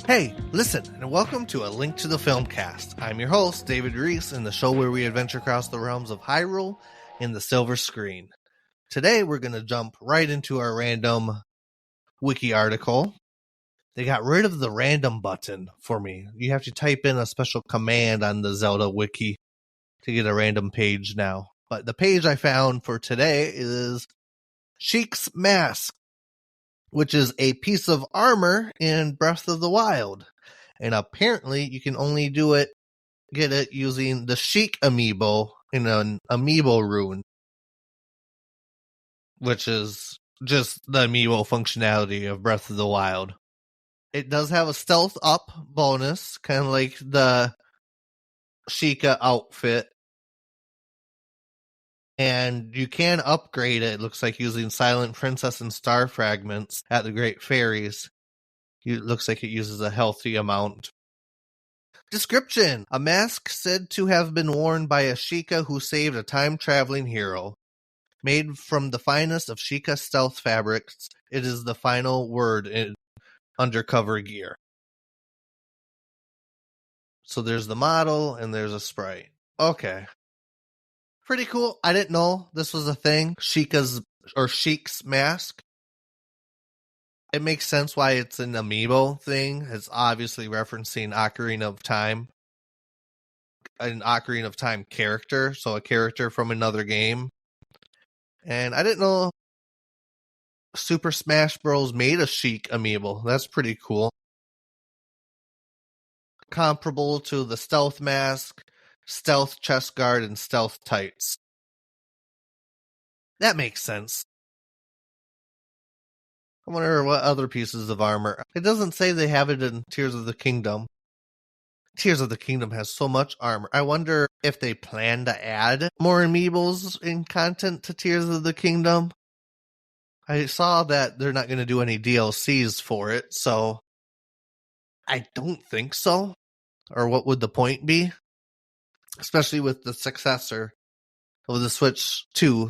Hey, listen, and welcome to A Link to the Filmcast. I'm your host, David Reese, in the show where we adventure across the realms of Hyrule and the Silver Screen. Today, we're going to jump right into our random wiki article. They got rid of the random button for me. You have to type in a special command on the Zelda wiki to get a random page now. But the page I found for today is Sheik's Mask, which is a piece of armor in Breath of the Wild. And apparently you can only get it using the Sheik amiibo in an amiibo rune, which is just the amiibo functionality of Breath of the Wild. It does have a stealth up bonus, kind of like the Sheikah outfit. And you can upgrade it looks like, using Silent Princess and Star Fragments at the Great Fairies. It looks like it uses a healthy amount. Description: a mask said to have been worn by a Sheikah who saved a time-traveling hero. Made from the finest of Sheikah stealth fabrics, it is the final word in undercover gear. So there's the model and there's a sprite. Okay. Pretty cool. I didn't know this was a thing. Sheik's mask. It makes sense why it's an amiibo thing. It's obviously referencing Ocarina of Time. An Ocarina of Time character, so a character from another game. And I didn't know Super Smash Bros. Made a Sheik amiibo. That's pretty cool. Comparable to the Stealth Mask, Stealth Chest Guard, and Stealth Tights. That makes sense. I wonder what other pieces of armor. It doesn't say they have it in Tears of the Kingdom. Tears of the Kingdom has so much armor. I wonder if they plan to add more amiibos in content to Tears of the Kingdom. I saw that they're not going to do any DLCs for it, so I don't think so. Or what would the point be? Especially with the successor of the Switch 2,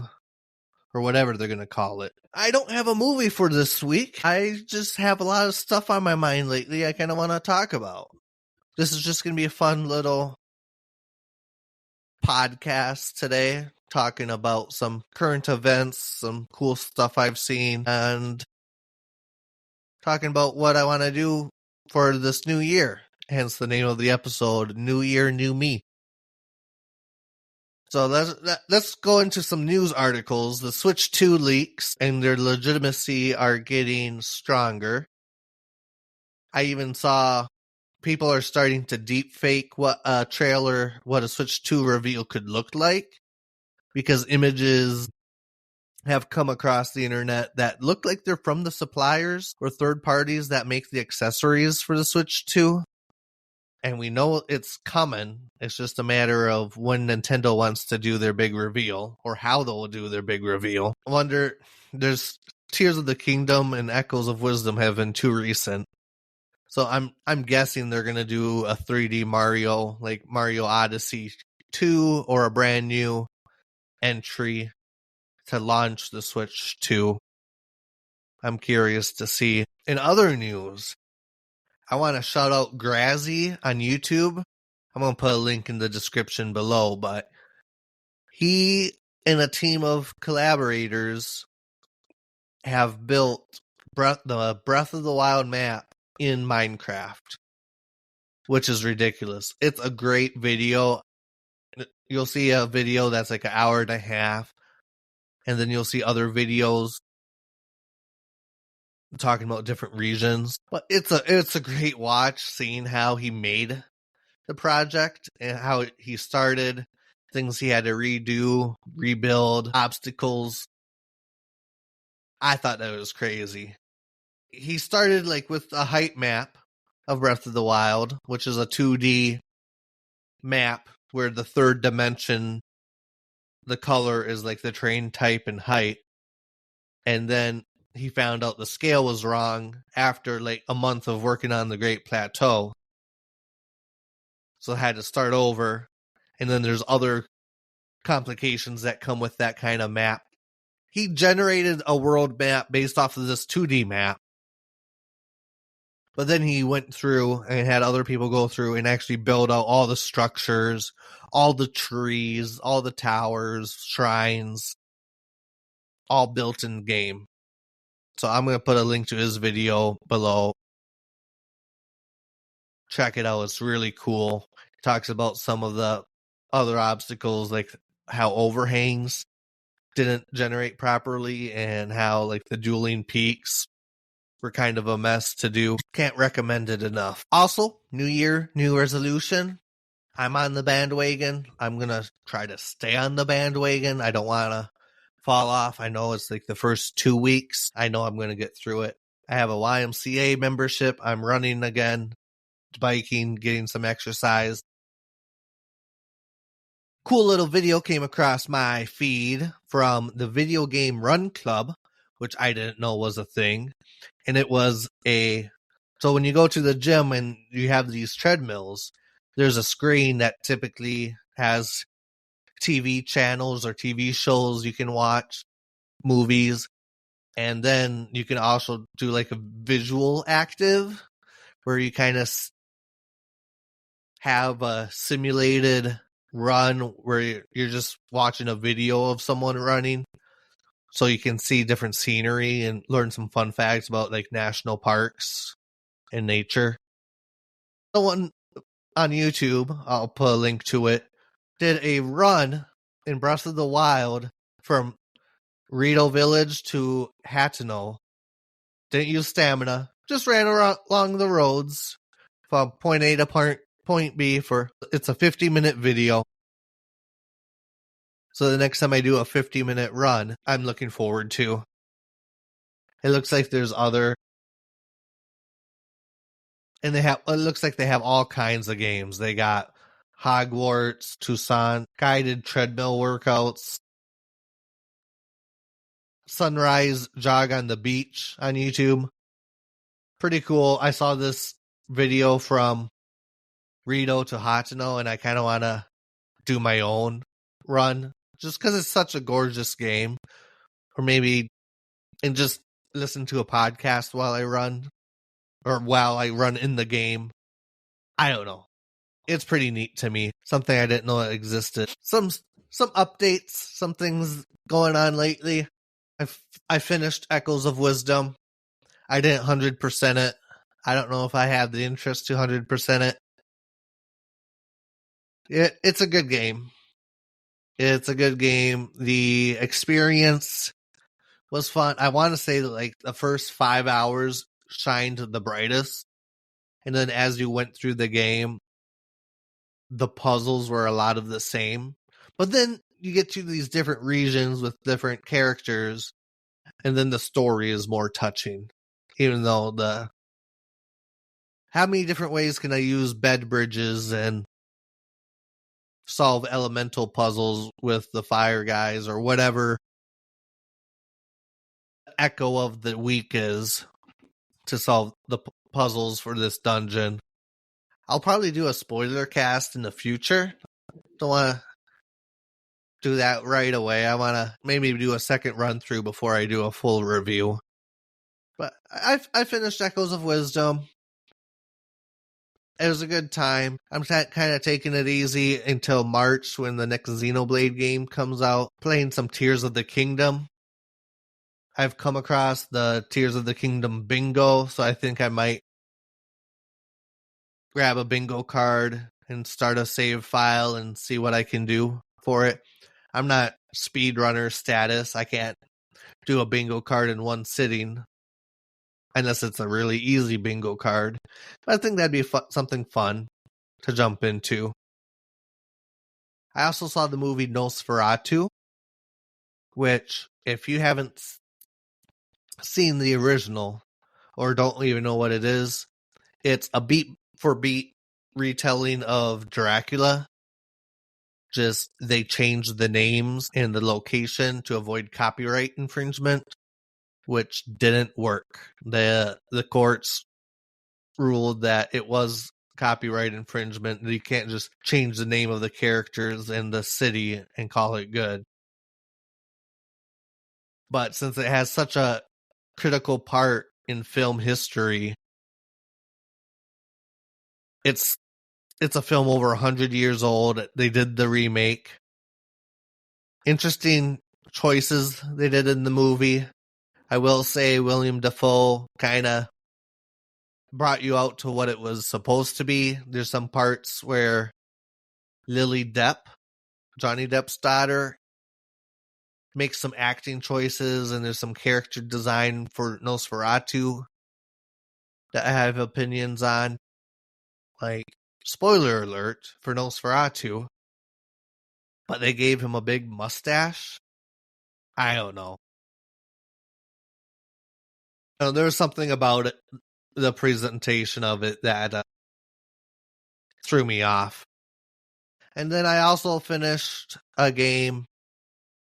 or whatever they're going to call it. I don't have a movie for this week. I just have a lot of stuff on my mind lately I kind of want to talk about. This is just going to be a fun little podcast today, talking about some current events, some cool stuff I've seen, and talking about what I want to do for this new year. Hence the name of the episode, New Year, New Me. So let's go into some news articles. The Switch 2 leaks and their legitimacy are getting stronger. I even saw people are starting to deep fake what a Switch 2 reveal could look like, because images have come across the internet that look like they're from the suppliers or third parties that make the accessories for the Switch 2. And we know it's coming. It's just a matter of when Nintendo wants to do their big reveal, or how they'll do their big reveal. I wonder, there's Tears of the Kingdom and Echoes of Wisdom have been too recent. So I'm guessing they're going to do a 3D Mario, like Mario Odyssey 2, or a brand new entry to launch the Switch 2. I'm curious to see. In other news, I want to shout out Grazzy on YouTube. I'm going to put a link in the description below, but he and a team of collaborators have built the Breath of the Wild map in Minecraft, which is ridiculous. It's a great video. You'll see a video that's like an hour and a half, and then you'll see other videos talking about different regions. But it's a great watch, seeing how he made the project and how he started, things he had to redo, rebuild, obstacles. I thought that was crazy. He started like with a height map of Breath of the Wild, which is a 2D map where the third dimension, the color is like the terrain type and height. And then he found out the scale was wrong after like a month of working on the Great Plateau. So I had to start over. And then there's other complications that come with that kind of map. He generated a world map based off of this 2D map. But then he went through and had other people go through and actually build out all the structures, all the trees, all the towers, shrines, all built in game. So I'm going to put a link to his video below. Check it out. It's really cool. It talks about some of the other obstacles, like how overhangs didn't generate properly and how like the dueling peaks were kind of a mess to do. Can't recommend it enough. Also, new year, new resolution. I'm on the bandwagon. I'm going to try to stay on the bandwagon. I don't want to fall off. I know it's like the first 2 weeks. I know I'm going to get through it. I have a YMCA membership. I'm running again, biking, getting some exercise. Cool little video came across my feed from the Video Game Run Club, which I didn't know was a thing. And it was so when you go to the gym and you have these treadmills, there's a screen that typically has TV channels or TV shows you can watch, movies, and then you can also do like a visual active where you kind of have a simulated run where you're just watching a video of someone running, so you can see different scenery and learn some fun facts about like national parks and nature. The one on YouTube, I'll put a link to it, did a run in Breath of the Wild from Rito Village to Hateno. Didn't use stamina, just ran along the roads from point A to point B it's a 50-minute video. So the next time I do a 50-minute run, I'm looking forward to. It looks like there's other, and it looks like they have all kinds of games. They got Hogwarts, Tucson, guided treadmill workouts, sunrise jog on the beach on YouTube. Pretty cool. I saw this video from Rito to Hateno, and I kind of want to do my own run just because it's such a gorgeous game. Or maybe and just listen to a podcast while I run, or while I run in the game. I don't know. It's pretty neat to me. Something I didn't know existed. Some updates, some things going on lately. I finished Echoes of Wisdom. I didn't 100% it. I don't know if I have the interest to 100% it. It's a good game. It's a good game. The experience was fun. I want to say that like the first 5 hours shined the brightest. And then as you went through the game, the puzzles were a lot of the same. But then you get to these different regions with different characters, and then the story is more touching. Even though how many different ways can I use bed bridges and solve elemental puzzles with the fire guys or whatever Echo of the Week is to solve the puzzles for this dungeon. I'll probably do a spoiler cast in the future. Don't want to do that right away. I want to maybe do a second run through before I do a full review. But I finished Echoes of Wisdom. It was a good time. I'm kind of taking it easy until March when the next Xenoblade game comes out. Playing some Tears of the Kingdom. I've come across the Tears of the Kingdom bingo, so I think I might grab a bingo card and start a save file and see what I can do for it. I'm not speedrunner status. I can't do a bingo card in one sitting unless it's a really easy bingo card. But I think that'd be something fun to jump into. I also saw the movie Nosferatu, which if you haven't seen the original or don't even know what it is, it's a beat for beat retelling of Dracula. Just they changed the names and the location to avoid copyright infringement, which didn't work. The courts ruled that it was copyright infringement. You can't just change the name of the characters and the city and call it good. But since it has such a critical part in film history, It's a film over 100 years old. They did the remake. Interesting choices they did in the movie. I will say William Dafoe kind of brought you out to what it was supposed to be. There's some parts where Lily Depp, Johnny Depp's daughter, makes some acting choices, and there's some character design for Nosferatu that I have opinions on. Like, spoiler alert for Nosferatu, but they gave him a big mustache. I don't know. There was something about it, the presentation of it, that threw me off. And then I also finished a game,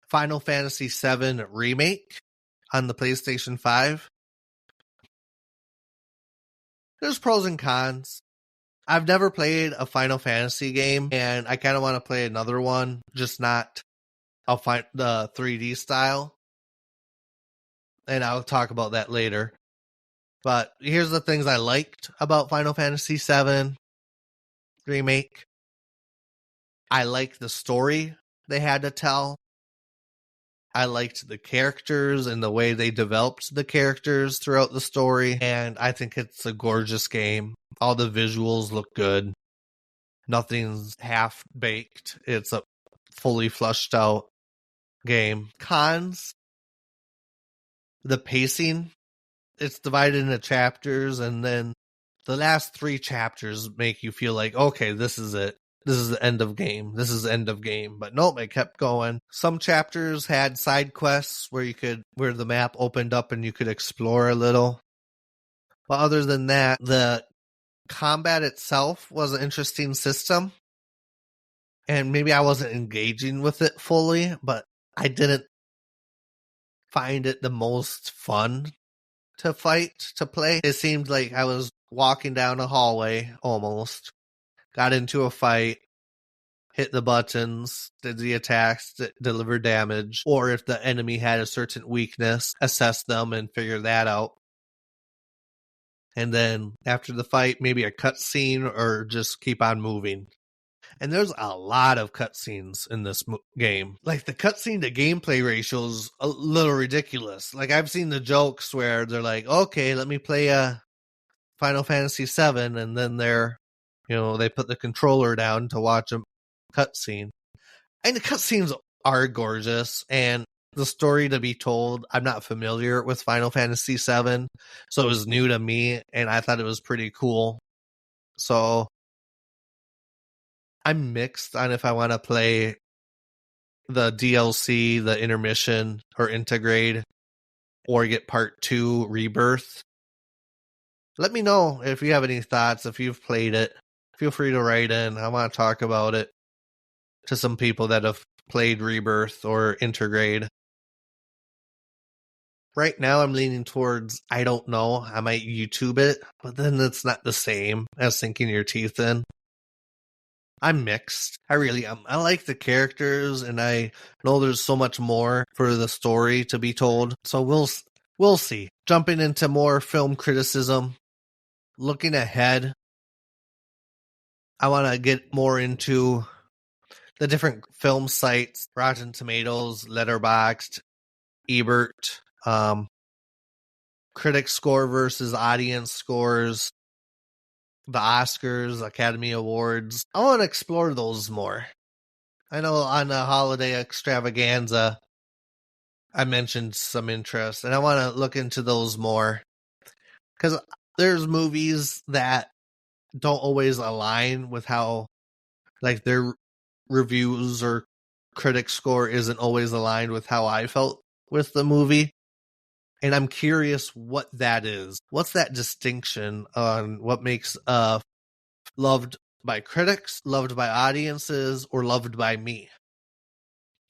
Final Fantasy VII Remake, on the PlayStation 5. There's pros and cons. I've never played a Final Fantasy game, and I kind of want to play another one, just not the 3D style. And I'll talk about that later. But here's the things I liked about Final Fantasy VII Remake. I liked the story they had to tell. I liked the characters and the way they developed the characters throughout the story. And I think it's a gorgeous game. All the visuals look good. Nothing's half-baked. It's a fully fleshed out game. Cons, the pacing. It's divided into chapters, and then the last 3 chapters make you feel like, okay, this is it. This is the end of game. This is the end of game. But nope, it kept going. Some chapters had side quests where the map opened up and you could explore a little. But other than that, the combat itself was an interesting system. And maybe I wasn't engaging with it fully, but I didn't find it the most fun to play. It seemed like I was walking down a hallway almost. Got into a fight, hit the buttons, did the attacks, deliver damage, or if the enemy had a certain weakness, assess them and figure that out. And then after the fight, maybe a cutscene or just keep on moving. And there's a lot of cutscenes in this game. Like, the cutscene to gameplay ratio is a little ridiculous. Like, I've seen the jokes where they're like, okay, let me play a Final Fantasy VII, and then they put the controller down to watch a cutscene. And the cutscenes are gorgeous, and the story to be told, I'm not familiar with Final Fantasy VII, so it was new to me, and I thought it was pretty cool. So I'm mixed on if I want to play the DLC, the intermission, or Integrate, or get Part 2 Rebirth. Let me know if you have any thoughts, if you've played it. Feel free to write in. I want to talk about it to some people that have played Rebirth or Intergrade. Right now I'm leaning towards, I don't know, I might YouTube it, but then it's not the same as sinking your teeth in. I'm mixed. I really am. I like the characters, and I know there's so much more for the story to be told. So we'll see. Jumping into more film criticism. Looking ahead, I want to get more into the different film sites, Rotten Tomatoes, Letterboxd, Ebert, critic score versus audience scores, the Oscars, Academy Awards. I want to explore those more. I know on the holiday extravaganza, I mentioned some interest, and I want to look into those more. Because there's movies that don't always align with how, like, their reviews or critic score isn't always aligned with how I felt with the movie. And I'm curious what that is. What's that distinction on what makes loved by critics, loved by audiences, or loved by me?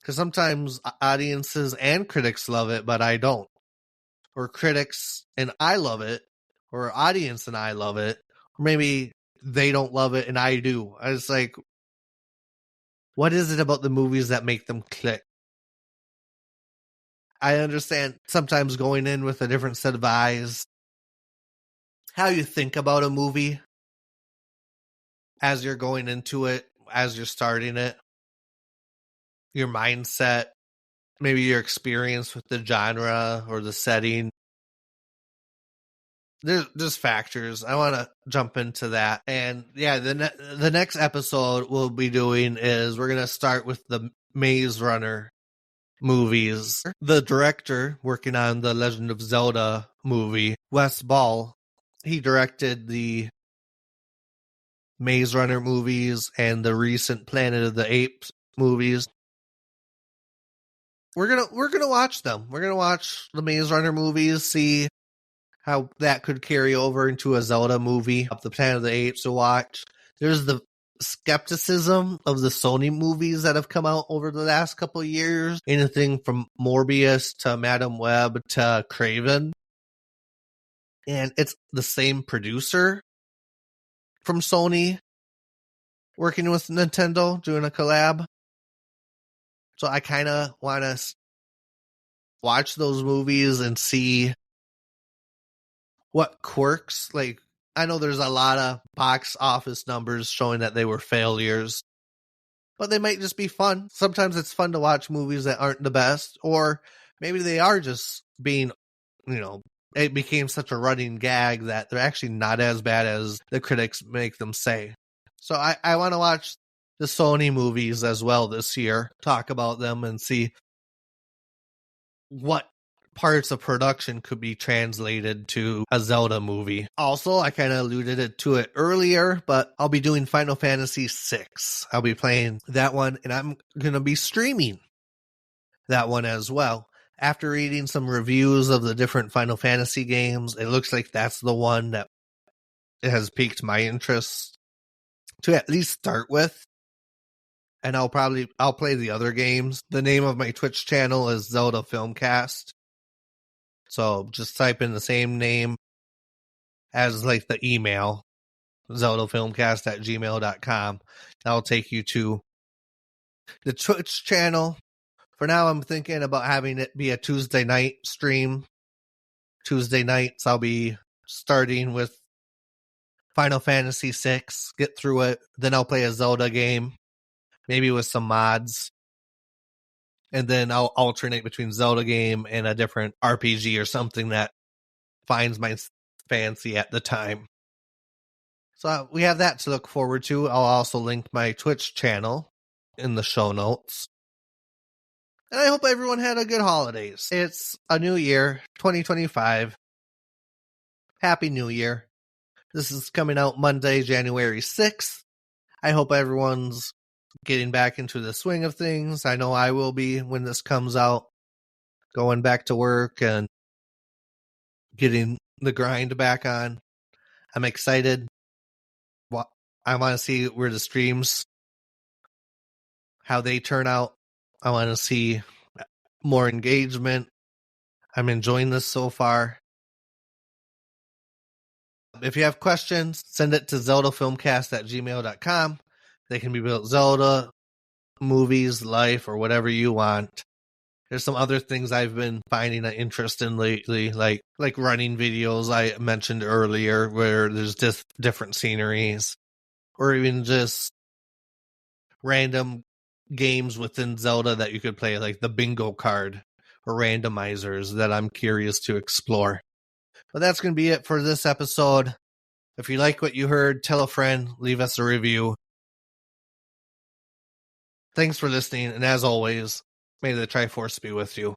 Because sometimes audiences and critics love it, but I don't. Or critics and I love it, or audience and I love it. Or maybe they don't love it and I do. I was like, what is it about the movies that make them click? I understand sometimes going in with a different set of eyes, how you think about a movie. as you're going into it, as you're starting it, your mindset, maybe your experience with the genre or the setting. There's factors. I want to jump into that. And yeah, the next episode we'll be doing is we're going to start with the Maze Runner movies. The director working on the Legend of Zelda movie, Wes Ball, he directed the Maze Runner movies and the recent Planet of the Apes movies. We're gonna watch them. We're gonna watch the Maze Runner movies, see how that could carry over into a Zelda movie of the Planet of the Apes to watch. There's the skepticism of the Sony movies that have come out over the last couple of years. Anything from Morbius to Madam Web to Craven. And it's the same producer from Sony working with Nintendo, doing a collab. So I kind of want to watch those movies and see what quirks, like, I know there's a lot of box office numbers showing that they were failures, but they might just be fun. Sometimes it's fun to watch movies that aren't the best, or maybe they are just being, it became such a running gag that they're actually not as bad as the critics make them say. So I want to watch the Sony movies as well this year, talk about them and see what parts of production could be translated to a Zelda movie. Also, I kind of alluded to it earlier, but I'll be doing Final Fantasy VI. I'll be playing that one, and I'm going to be streaming that one as well. After reading some reviews of the different Final Fantasy games, it looks like that's the one that has piqued my interest to at least start with. And I'll play the other games. The name of my Twitch channel is ZeldaFilmcast. So just type in the same name as like the email, ZeldaFilmcast@gmail.com. That'll take you to the Twitch channel. For now, I'm thinking about having it be a Tuesday night stream. Tuesday nights, I'll be starting with Final Fantasy VI, get through it. Then I'll play a Zelda game, maybe with some mods. And then I'll alternate between Zelda game and a different RPG or something that finds my fancy at the time. So we have that to look forward to. I'll also link my Twitch channel in the show notes. And I hope everyone had a good holidays. It's a new year, 2025. Happy New Year. This is coming out Monday, January 6th. I hope everyone's getting back into the swing of things. I know I will be when this comes out. Going back to work and getting the grind back on. I'm excited. I want to see where the streams, how they turn out. I want to see more engagement. I'm enjoying this so far. If you have questions, send it to ZeldaFilmcast@gmail.com. They can be about Zelda, movies, life, or whatever you want. There's some other things I've been finding an interest in lately, like running videos I mentioned earlier, where there's just different sceneries, or even just random games within Zelda that you could play, like the bingo card or randomizers that I'm curious to explore. But that's going to be it for this episode. If you like what you heard, tell a friend, leave us a review. Thanks for listening, and as always, may the Triforce be with you.